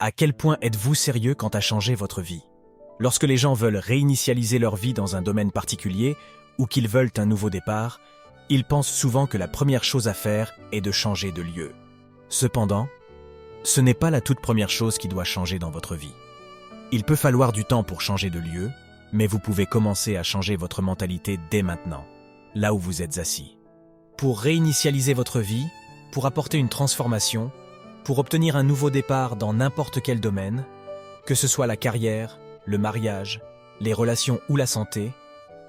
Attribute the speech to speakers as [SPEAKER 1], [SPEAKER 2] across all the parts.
[SPEAKER 1] À quel point êtes-vous sérieux quant à changer votre vie? Lorsque les gens veulent réinitialiser leur vie dans un domaine particulier ou qu'ils veulent un nouveau départ, ils pensent souvent que la première chose à faire est de changer de lieu. Cependant, ce n'est pas la toute première chose qui doit changer dans votre vie. Il peut falloir du temps pour changer de lieu, mais vous pouvez commencer à changer votre mentalité dès maintenant, là où vous êtes assis. Pour réinitialiser votre vie, pour apporter une transformation, pour obtenir un nouveau départ dans n'importe quel domaine, que ce soit la carrière, le mariage, les relations ou la santé,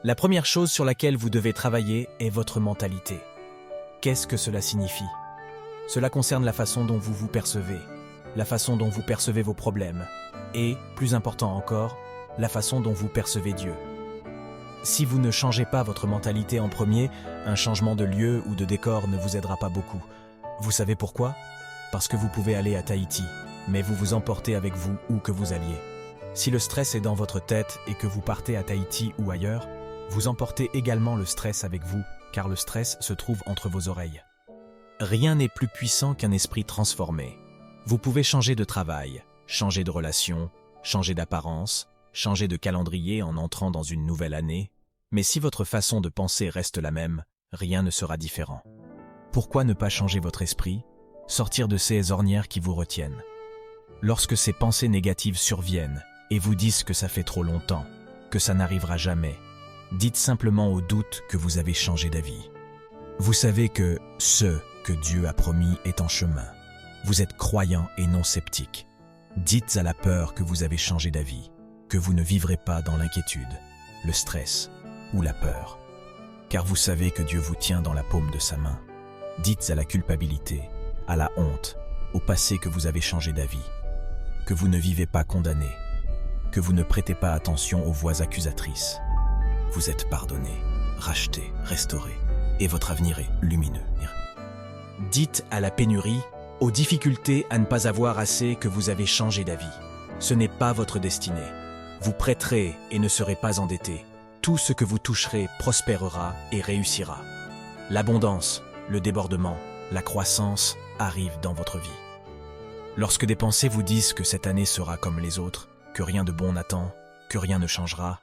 [SPEAKER 1] la première chose sur laquelle vous devez travailler est votre mentalité. Qu'est-ce que cela signifie? Cela concerne la façon dont vous vous percevez, la façon dont vous percevez vos problèmes et, plus important encore, la façon dont vous percevez Dieu. Si vous ne changez pas votre mentalité en premier, un changement de lieu ou de décor ne vous aidera pas beaucoup. Vous savez pourquoi? Parce que vous pouvez aller à Tahiti, mais vous vous emportez avec vous où que vous alliez. Si le stress est dans votre tête et que vous partez à Tahiti ou ailleurs, vous emportez également le stress avec vous, car le stress se trouve entre vos oreilles. Rien n'est plus puissant qu'un esprit transformé. Vous pouvez changer de travail, changer de relation, changer d'apparence, changer de calendrier en entrant dans une nouvelle année, mais si votre façon de penser reste la même, rien ne sera différent. Pourquoi ne pas changer votre esprit, sortir de ces ornières qui vous retiennent? Lorsque ces pensées négatives surviennent et vous disent que ça fait trop longtemps, que ça n'arrivera jamais, dites simplement au doute que vous avez changé d'avis. Vous savez que ce que Dieu a promis est en chemin. Vous êtes croyant et non sceptique. Dites à la peur que vous avez changé d'avis, que vous ne vivrez pas dans l'inquiétude, le stress ou la peur. Car vous savez que Dieu vous tient dans la paume de sa main. Dites à la culpabilité, à la honte, au passé que vous avez changé d'avis, que vous ne vivez pas condamné, que vous ne prêtez pas attention aux voix accusatrices. Vous êtes pardonné, racheté, restauré, et votre avenir est lumineux. Dites à la pénurie, aux difficultés à ne pas avoir assez que vous avez changé d'avis. Ce n'est pas votre destinée. Vous prêterez et ne serez pas endetté. Tout ce que vous toucherez prospérera et réussira. L'abondance, le débordement, la croissance arrivent dans votre vie. Lorsque des pensées vous disent que cette année sera comme les autres, que rien de bon n'attend, que rien ne changera,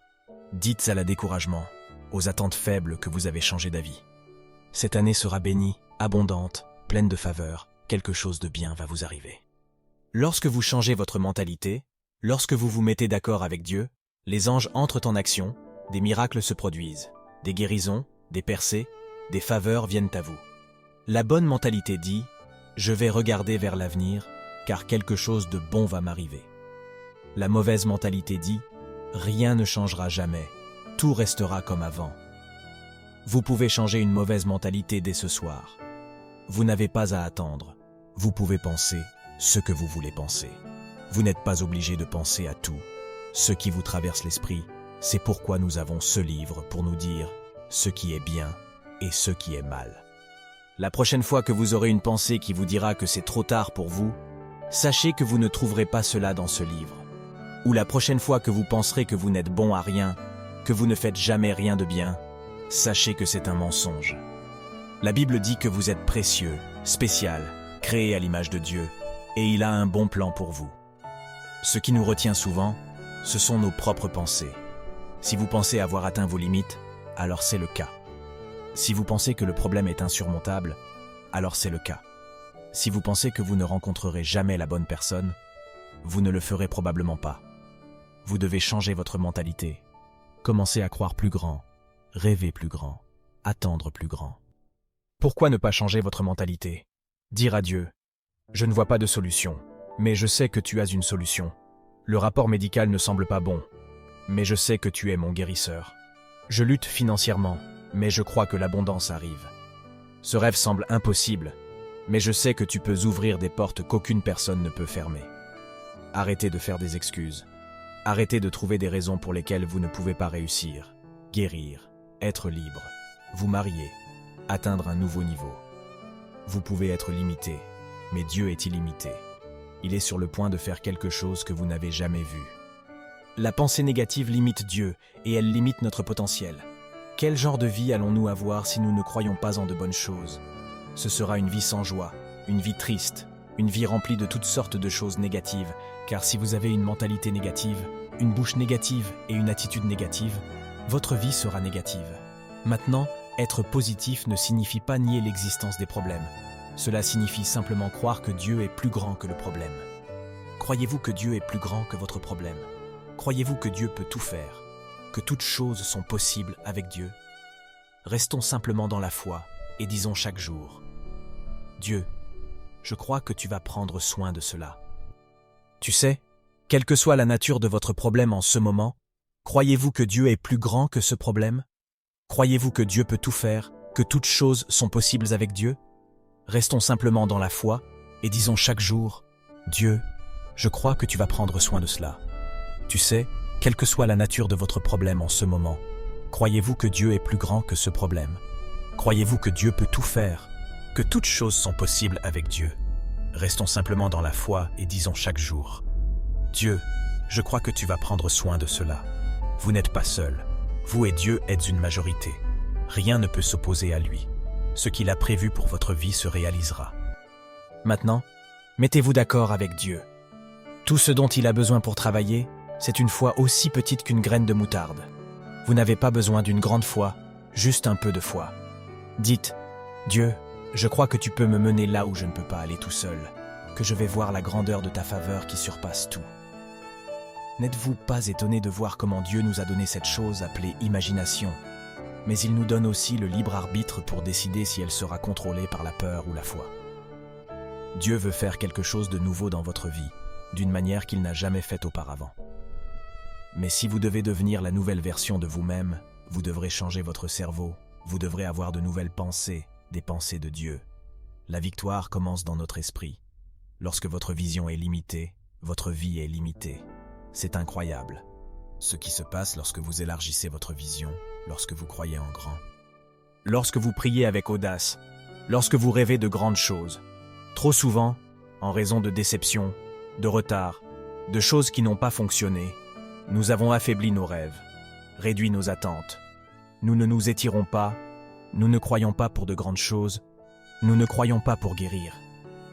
[SPEAKER 1] dites à la découragement, aux attentes faibles que vous avez changé d'avis. Cette année sera bénie, abondante, pleine de faveurs, quelque chose de bien va vous arriver. Lorsque vous changez votre mentalité, lorsque vous vous mettez d'accord avec Dieu, les anges entrent en action, des miracles se produisent, des guérisons, des percées, des faveurs viennent à vous. La bonne mentalité dit « Je vais regarder vers l'avenir, car quelque chose de bon va m'arriver ». La mauvaise mentalité dit « Rien ne changera jamais, tout restera comme avant ». Vous pouvez changer une mauvaise mentalité dès ce soir. Vous n'avez pas à attendre. Vous pouvez penser ce que vous voulez penser. Vous n'êtes pas obligé de penser à tout. Ce qui vous traverse l'esprit, c'est pourquoi nous avons ce livre pour nous dire ce qui est bien et ce qui est mal. La prochaine fois que vous aurez une pensée qui vous dira que c'est trop tard pour vous, sachez que vous ne trouverez pas cela dans ce livre. Ou la prochaine fois que vous penserez que vous n'êtes bon à rien, que vous ne faites jamais rien de bien, sachez que c'est un mensonge. La Bible dit que vous êtes précieux, spécial, créé à l'image de Dieu, et il a un bon plan pour vous. Ce qui nous retient souvent, ce sont nos propres pensées. Si vous pensez avoir atteint vos limites, alors c'est le cas. Si vous pensez que le problème est insurmontable, alors c'est le cas. Si vous pensez que vous ne rencontrerez jamais la bonne personne, vous ne le ferez probablement pas. Vous devez changer votre mentalité. Commencez à croire plus grand, rêver plus grand, attendre plus grand. Pourquoi ne pas changer votre mentalité? Dire à Dieu, « Je ne vois pas de solution, mais je sais que tu as une solution. Le rapport médical ne semble pas bon, mais je sais que tu es mon guérisseur. Je lutte financièrement, mais je crois que l'abondance arrive. Ce rêve semble impossible, mais je sais que tu peux ouvrir des portes qu'aucune personne ne peut fermer. Arrêtez de faire des excuses. Arrêtez de trouver des raisons pour lesquelles vous ne pouvez pas réussir, guérir, être libre, vous marier, atteindre un nouveau niveau. Vous pouvez être limité, mais Dieu est illimité. Il est sur le point de faire quelque chose que vous n'avez jamais vu. La pensée négative limite Dieu et elle limite notre potentiel. Quel genre de vie allons-nous avoir si nous ne croyons pas en de bonnes choses? Ce sera une vie sans joie, une vie triste, une vie remplie de toutes sortes de choses négatives, car si vous avez une mentalité négative, une bouche négative et une attitude négative, votre vie sera négative. Maintenant, être positif ne signifie pas nier l'existence des problèmes. Cela signifie simplement croire que Dieu est plus grand que le problème. Croyez-vous que Dieu est plus grand que votre problème? Croyez-vous que Dieu peut tout faire, que toutes choses sont possibles avec Dieu? Restons simplement dans la foi et disons chaque jour: Dieu, je crois que tu vas prendre soin de cela. Tu sais, quelle que soit la nature de votre problème en ce moment, croyez-vous que Dieu est plus grand que ce problème? Croyez-vous que Dieu peut tout faire, que toutes choses sont possibles avec Dieu? Restons simplement dans la foi et disons chaque jour: Dieu, je crois que tu vas prendre soin de cela. Tu sais, quelle que soit la nature de votre problème en ce moment, croyez-vous que Dieu est plus grand que ce problème? Croyez-vous que Dieu peut tout faire, que toutes choses sont possibles avec Dieu? Restons simplement dans la foi et disons chaque jour: Dieu, je crois que tu vas prendre soin de cela. Vous n'êtes pas seul. Vous et Dieu êtes une majorité. Rien ne peut s'opposer à lui. Ce qu'il a prévu pour votre vie se réalisera. Maintenant, mettez-vous d'accord avec Dieu. Tout ce dont il a besoin pour travailler, c'est une foi aussi petite qu'une graine de moutarde. Vous n'avez pas besoin d'une grande foi, juste un peu de foi. Dites: Dieu, je crois que tu peux me mener là où je ne peux pas aller tout seul, que je vais voir la grandeur de ta faveur qui surpasse tout. N'êtes-vous pas étonné de voir comment Dieu nous a donné cette chose appelée imagination, mais il nous donne aussi le libre arbitre pour décider si elle sera contrôlée par la peur ou la foi. Dieu veut faire quelque chose de nouveau dans votre vie, d'une manière qu'il n'a jamais faite auparavant. Mais si vous devez devenir la nouvelle version de vous-même, vous devrez changer votre cerveau, vous devrez avoir de nouvelles pensées, des pensées de Dieu. La victoire commence dans notre esprit. Lorsque votre vision est limitée, votre vie est limitée. C'est incroyable, ce qui se passe lorsque vous élargissez votre vision, lorsque vous croyez en grand. Lorsque vous priez avec audace, lorsque vous rêvez de grandes choses. Trop souvent, en raison de déceptions, de retards, de choses qui n'ont pas fonctionné, nous avons affaibli nos rêves, réduit nos attentes. Nous ne nous étirons pas, nous ne croyons pas pour de grandes choses, nous ne croyons pas pour guérir.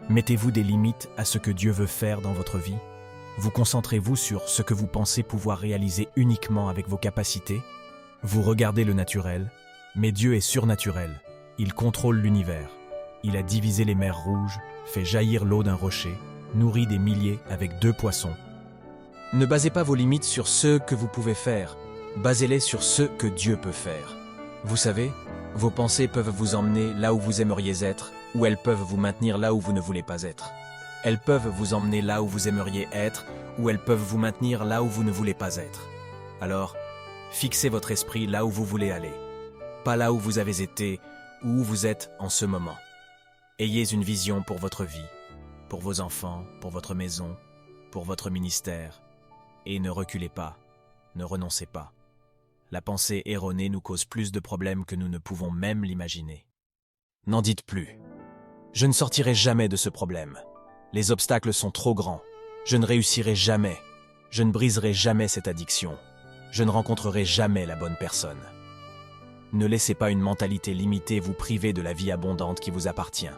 [SPEAKER 1] Mettez-vous des limites à ce que Dieu veut faire dans votre vie? Vous concentrez-vous sur ce que vous pensez pouvoir réaliser uniquement avec vos capacités? Vous regardez le naturel, mais Dieu est surnaturel. Il contrôle l'univers. Il a divisé les mers rouges, fait jaillir l'eau d'un rocher, nourri des milliers avec 2 poissons. Ne basez pas vos limites sur ce que vous pouvez faire, basez-les sur ce que Dieu peut faire. Vous savez, vos pensées peuvent vous emmener là où vous aimeriez être, ou elles peuvent vous maintenir là où vous ne voulez pas être. Elles peuvent vous emmener là où vous aimeriez être, ou elles peuvent vous maintenir là où vous ne voulez pas être. Alors, fixez votre esprit là où vous voulez aller, pas là où vous avez été ou où vous êtes en ce moment. Ayez une vision pour votre vie, pour vos enfants, pour votre maison, pour votre ministère, et ne reculez pas, ne renoncez pas. La pensée erronée nous cause plus de problèmes que nous ne pouvons même l'imaginer. N'en dites plus. Je ne sortirai jamais de ce problème. Les obstacles sont trop grands. Je ne réussirai jamais. Je ne briserai jamais cette addiction. Je ne rencontrerai jamais la bonne personne. Ne laissez pas une mentalité limitée vous priver de la vie abondante qui vous appartient.